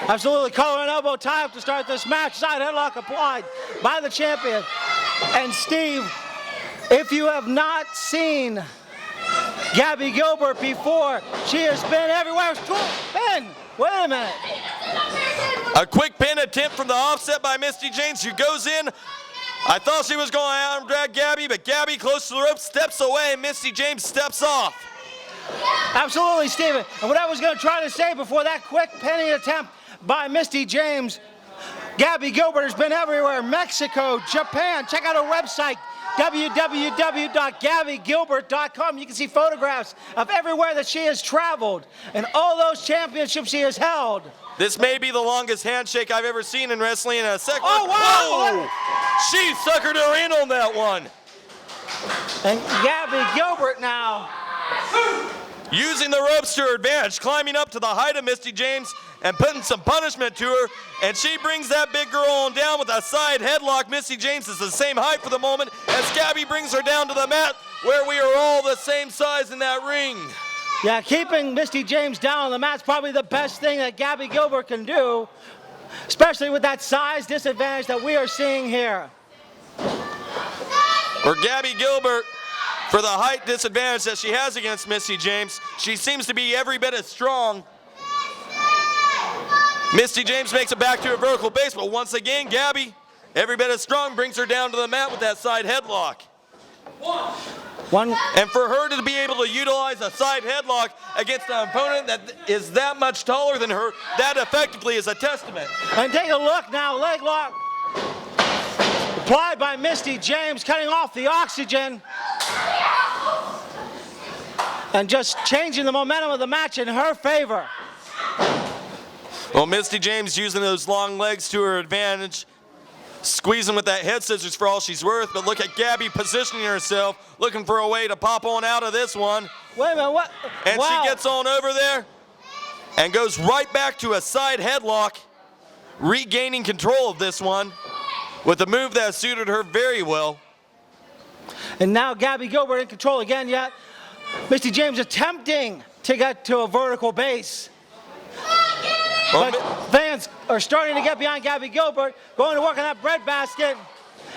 Absolutely, collar and elbow tie up to start this match. Side headlock applied by the champion. And Steve, if you have not seen Gabby Gilbert before. She has been everywhere. Ben, wait a minute. A quick pin attempt from the offset by Misty James, who goes in. I thought she was going to arm drag Gabby, but Gabby close to the rope, steps away, and Misty James steps off. Absolutely, Steven. And what I was going to try to say before that quick pinning attempt by Misty James, Gabby Gilbert has been everywhere. Mexico, Japan. Check out her website, www.gabbygilbert.com. You can see photographs of everywhere that she has traveled and all those championships she has held. This may be the longest handshake I've ever seen in wrestling in a second. Oh, wow! Whoa! She suckered her in on that one. And Gabby Gilbert now, using the ropes to her advantage, climbing up to the height of Misty James and putting some punishment to her, and she brings that big girl on down with a side headlock. Misty James is the same height for the moment as Gabby brings her down to the mat, where we are all the same size in that ring. yeah, keeping Misty James down on the mat's probably the best thing that Gabby Gilbert can do, especially with that size disadvantage that we are seeing here. For Gabby Gilbert, for the height disadvantage that she has against Misty James, she seems to be every bit as strong. Misty James makes it back to a vertical base, but once again, Gabby, every bit as strong, brings her down to the mat with that side headlock. And for her to be able to utilize a side headlock against an opponent that is that much taller than her, that effectively is a testament. And take a look now, leg lock applied by Misty James, cutting off the oxygen and just changing the momentum of the match in her favor. Well, Misty James using those long legs to her advantage, squeezing with that head scissors for all she's worth, but look at Gabby positioning herself, looking for a way to pop on out of this one. Wait a minute, what? And wow. she gets on over there and goes right back to a side headlock, regaining control of this one with a move that suited her very well. And now Gabby Gilbert in control again, yet Misty James attempting to get to a vertical base. But fans are starting to get behind Gabby Gilbert, going to work on that breadbasket.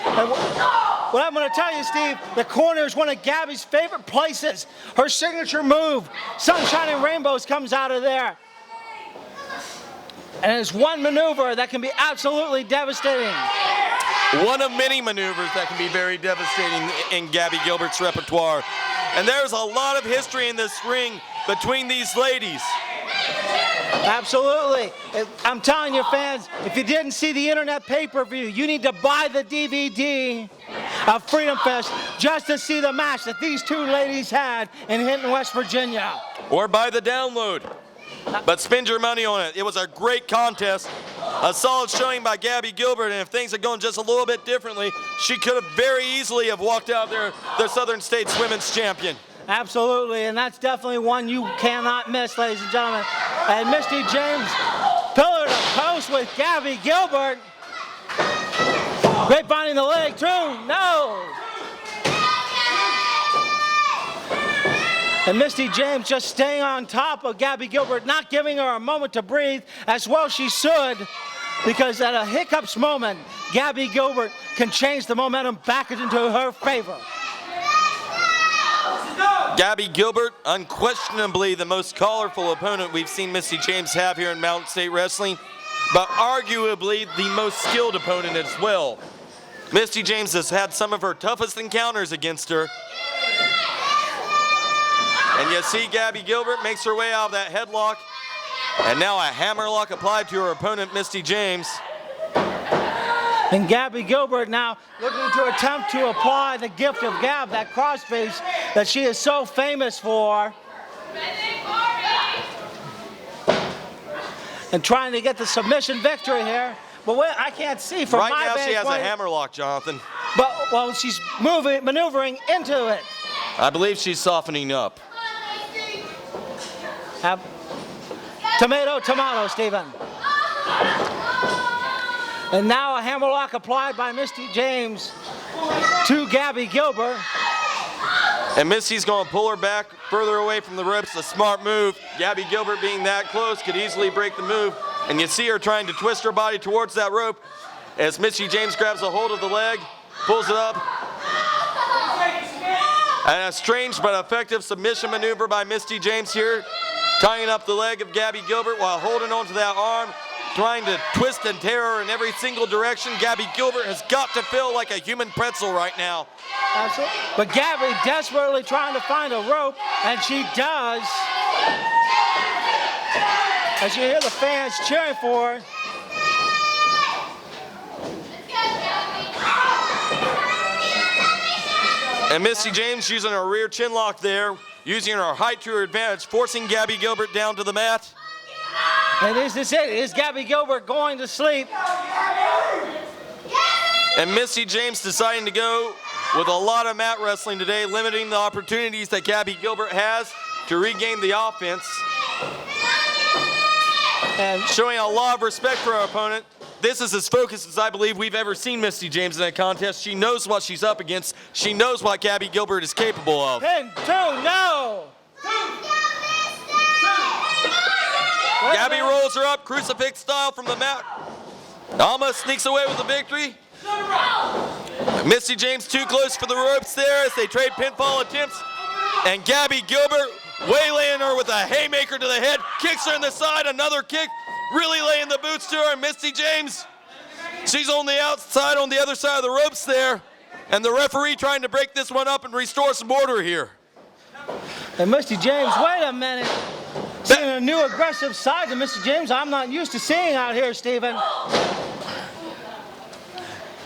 And what I'm going to tell you, Steve, the corner is one of Gabby's favorite places. Her signature move, Sunshine and Rainbows, comes out of there. And it's one maneuver that can be absolutely devastating. One of many maneuvers that can be very devastating in Gabby Gilbert's repertoire. And there's a lot of history in this ring between these ladies. Absolutely. I'm telling you, fans, if you didn't see the internet pay-per-view, you need to buy the DVD of Freedom Fest just to see the match that these two ladies had in Hinton, West Virginia. Or buy the download. But spend your money on it. It was a great contest, a solid showing by Gabby Gilbert, and if things had gone just a little bit differently, she could have very easily have walked out there the Southern States Women's Champion. Absolutely, and that's definitely one you cannot miss, ladies and gentlemen. And Misty James, pillar to post with Gabby Gilbert. Grapevine in the leg, true, no. And Misty James just staying on top of Gabby Gilbert, not giving her a moment to breathe, as well she should, because at a hiccups moment, Gabby Gilbert can change the momentum back into her favor. Gabby Gilbert, unquestionably the most colorful opponent we've seen Misty James have here in Mountain State Wrestling, but arguably the most skilled opponent as well. Misty James has had some of her toughest encounters against her. And you see Gabby Gilbert makes her way out of that headlock, and now a hammerlock applied to her opponent, Misty James. And Gabby Gilbert now looking to attempt to apply the gift of gab, that crossface that she is so famous for. And trying to get the submission victory here. But wait, I can't see from right my now she has point. a hammerlock, Jonathan. But well, she's maneuvering into it. I believe she's softening up. Tomato, tomato, Stephen. And now a hammerlock applied by Misty James to Gabby Gilbert. And Misty's going to pull her back further away from the ropes. A smart move. Gabby Gilbert being that close could easily break the move. And you see her trying to twist her body towards that rope as Misty James grabs a hold of the leg, pulls it up. And a strange but effective submission maneuver by Misty James here, tying up the leg of Gabby Gilbert while holding onto that arm, trying to twist and tear her in every single direction. Gabby Gilbert has got to feel like a human pretzel right now. Absolutely. But Gabby desperately trying to find a rope, and she does. As you hear the fans cheering for her. And Misty James using her rear chin lock there, using her height to her advantage, forcing Gabby Gilbert down to the mat. And is this it? Is Gabby Gilbert going to sleep? And Misty James deciding to go with a lot of mat wrestling today, limiting the opportunities that Gabby Gilbert has to regain the offense. And showing a lot of respect for her opponent. This is as focused as I believe we've ever seen Misty James in a contest. She knows what she's up against. She knows what Gabby Gilbert is capable of. Pin, 2, no! Gabby rolls her up, crucifix style from the mat. Almost sneaks away with the victory. Misty James too close for the ropes there as they trade pinfall attempts. And Gabby Gilbert waylaying her with a haymaker to the head, kicks her in the side, another kick, really laying the boots to her. And Misty James, she's on the outside, on the other side of the ropes there. And the referee trying to break this one up and restore some order here. And Misty James, wait a minute. Seeing a new aggressive side to Misty James I'm not used to seeing out here, Stephen.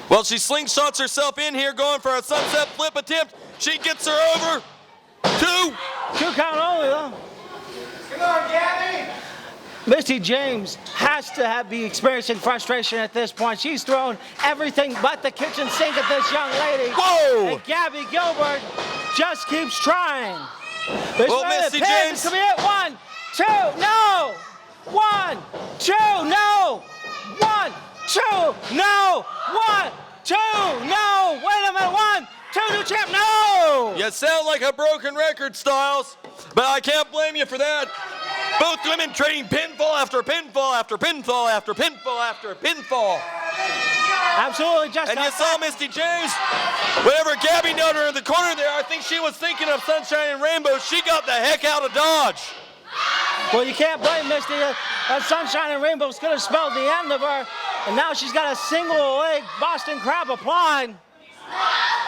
Well, she slingshots herself in here, going for a sunset flip attempt. She gets her over. 2. 2 count only, though. Come on, Gabby. Misty James has to be experiencing frustration at this point. She's thrown everything but the kitchen sink at this young lady. Whoa! And Gabby Gilbert just keeps trying. Well, Misty James. Come here. 1, 2, no! 1, 2, no! 1, 2, no! 1, 2, no! Wait a minute, 1, 2, new champ, no! You sound like a broken record, Styles, but I can't blame you for that. Both women trading pinfall after pinfall after pinfall after pinfall after pinfall. Absolutely, just and you saw Misty James, whenever Gabby noted her in the corner there, I think she was thinking of Sunshine and Rainbow. She got the heck out of Dodge. Well, you can't blame Misty. Sunshine and Rainbow's could have spelled the end of her, and now she's got a single leg Boston Crab applied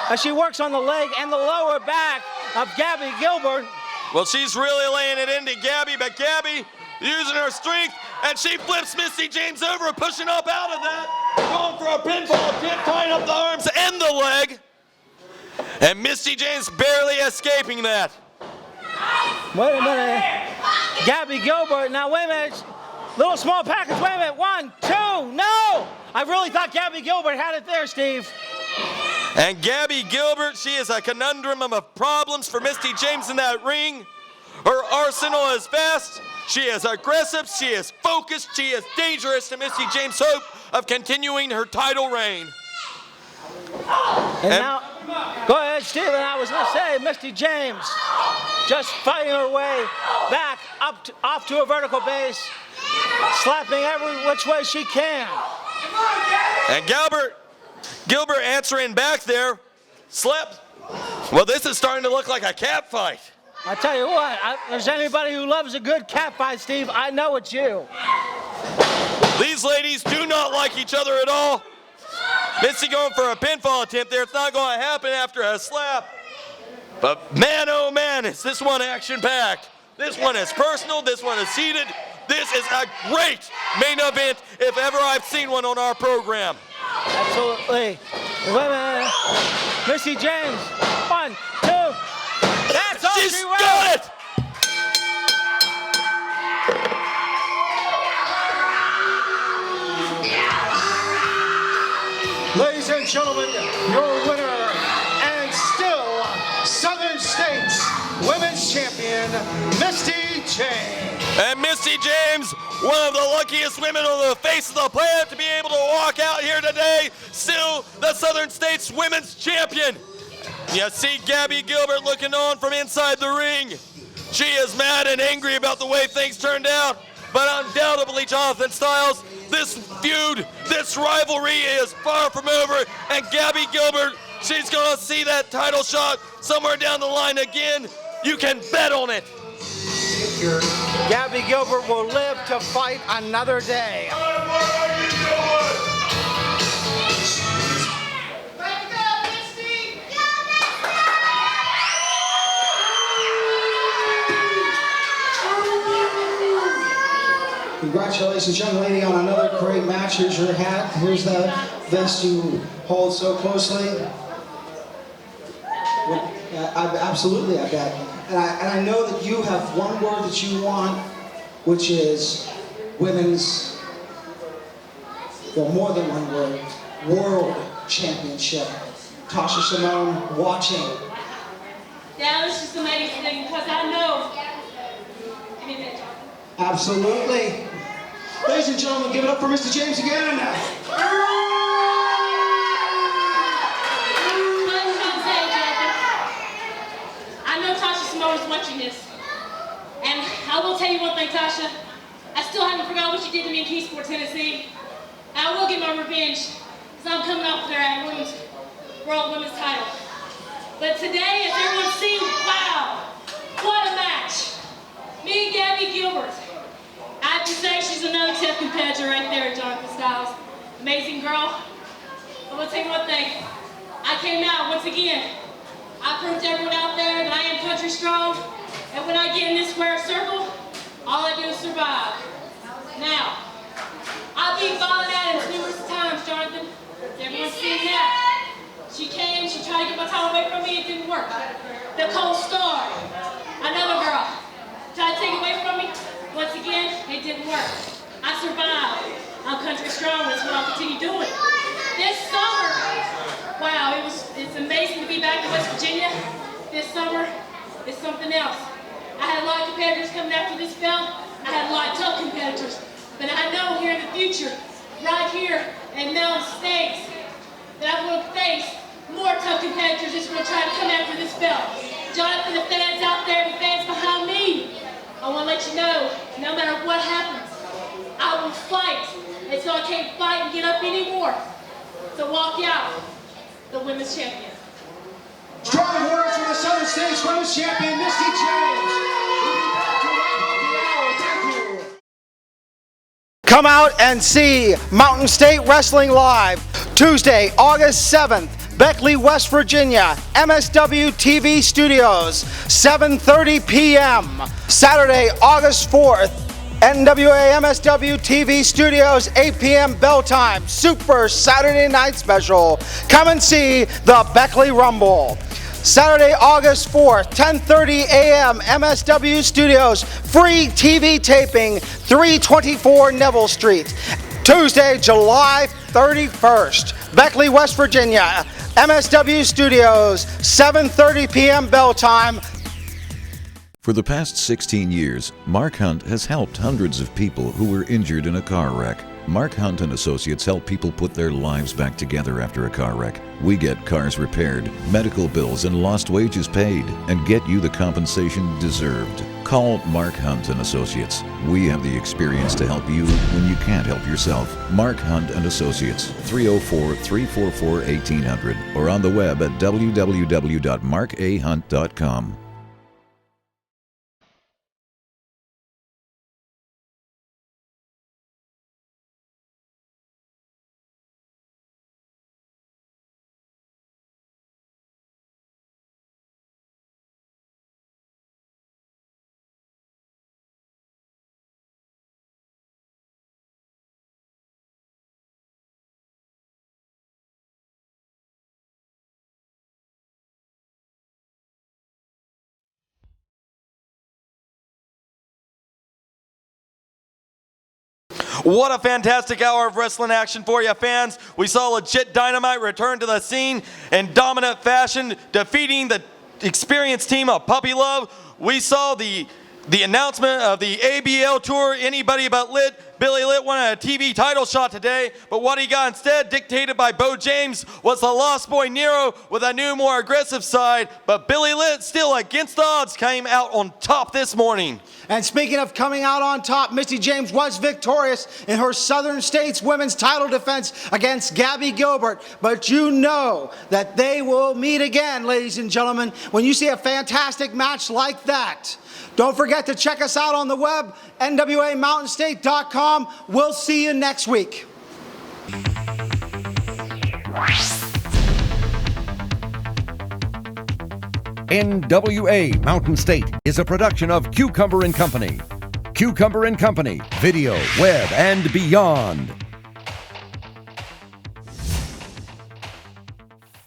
as she works on the leg and the lower back of Gabby Gilbert. Well, she's really laying it into Gabby, but Gabby using her strength, and she flips Misty James over, pushing up out of that, going for a pinfall attempt, tying up the arms and the leg. And Misty James barely escaping that. Wait a minute. Gabby Gilbert, now wait a minute. Little small package, wait a minute. 1, 2, no! I really thought Gabby Gilbert had it there, Steve. And Gabby Gilbert, she is a conundrum of problems for Misty James in that ring. Her arsenal is vast. She is aggressive. She is focused. She is dangerous to Misty James' hope of continuing her title reign. And now, go ahead, Stephen. I was going to say, Misty James just fighting her way back off to a vertical base, slapping every which way she can. And Gilbert answering back there, slept. Well, this is starting to look like a cat fight. I tell you what, there's anybody who loves a good cat fight, Steve, I know it's you. These ladies do not like each other at all. Misty going for a pinfall attempt there. It's not going to happen after a slap. But man, oh man, is this one action-packed. This one is personal. This one is heated. This is a great main event if ever I've seen one on our program. Absolutely. Wait a minute. Misty James. 1, 2. That's all She's she wrote. got it. Ladies and gentlemen, your winner and still Southern States Women's Champion, Misty James. And Misty James, one of the luckiest women on the face of the planet to be able to walk out here today, still the Southern States Women's Champion. You see Gabby Gilbert looking on from inside the ring. She is mad and angry about the way things turned out, but undoubtedly, Jonathan Styles, this feud, this rivalry is far from over, and Gabby Gilbert She's going to see that title shot somewhere down the line again. You can bet on it. Gabby Gilbert will live to fight another day. Congratulations, young lady, on another great match. Here's your hat. Here's that vest you hold so closely. Absolutely, I bet. And I know that you have one word that you want, which is women's, well, more than one word, world championship. Tasha Simone watching. Yeah, this is amazing because I know. Absolutely. Ladies and gentlemen, give it up for Mr. James again. I know Tasha Simone is watching this. And I will tell you one thing, Tasha. I still haven't forgotten what you did to me in Keysport, Tennessee. And I will get my revenge, because I'm coming up there at World Women's title. But today, as everyone's seen, wow, what a match. Me and Gabby Gilbert. I have to say she's another tough competitor right there, Jonathan Styles. Amazing girl. I'm gonna tell you one thing. I came out once again. I proved to everyone out there that I am country strong. And when I get in this square circle, all I do is survive. Now, I've been falling at it numerous times, Jonathan. Everyone's seen that. She came, she tried to get my title away from me, it didn't work. Nicole Starr, another girl, tried to take it away from me. Once again, it didn't work. I survived. I'm country strong, that's what I'll continue doing. This summer, wow, it's amazing to be back in West Virginia. This summer is something else. I had a lot of competitors coming after this belt. I had a lot of tough competitors. But I know here in the future, right here in Mountain States, that I'm going to face more tough competitors that's going to try to come after this belt. Jonathan, the fans out there, the fans behind me, I want to let you know, no matter what happens, I will fight until I can't fight and get up anymore to walk out the women's champion. Strong words from the Southern States Women's Champion, Misty James. We'll be back to wrap up the hour. Thank you. Come out and see Mountain State Wrestling Live, Tuesday, August 7th. Beckley, West Virginia, MSW TV Studios, 7:30 p.m. Saturday, August 4th, NWA MSW TV Studios, 8 p.m. bell time, Super Saturday Night Special. Come and see the Beckley Rumble. Saturday, August 4th, 10:30 a.m. MSW Studios, free TV taping, 324 Neville Street. Tuesday, July 31st, Beckley, West Virginia, MSW Studios, 7:30 p.m. bell time. For the past 16 years, Mark Hunt has helped hundreds of people who were injured in a car wreck. Mark Hunt and Associates help people put their lives back together after a car wreck. We get cars repaired, medical bills and lost wages paid, and get you the compensation deserved. Call Mark Hunt and Associates. We have the experience to help you when you can't help yourself. Mark Hunt and Associates, 304-344-1800, or on the web at www.markahunt.com. What a fantastic hour of wrestling action for you fans. We saw legit Dynamite return to the scene in dominant fashion, defeating the experienced team of Puppy Love. We saw the announcement of the ABL tour, Anybody But Lit, Billy Litt wanted a TV title shot today, but what he got instead, dictated by Bo James, was the Lost Boy Nero with a new, more aggressive side. But Billy Litt, still against the odds, came out on top this morning. And speaking of coming out on top, Misty James was victorious in her Southern States women's title defense against Gabby Gilbert. But you know that they will meet again, ladies and gentlemen, when you see a fantastic match like that. Don't forget to check us out on the web, NWAMountainState.com. We'll see you next week. NWA Mountain State is a production of Cucumber & Company. Cucumber & Company, video, web, and beyond.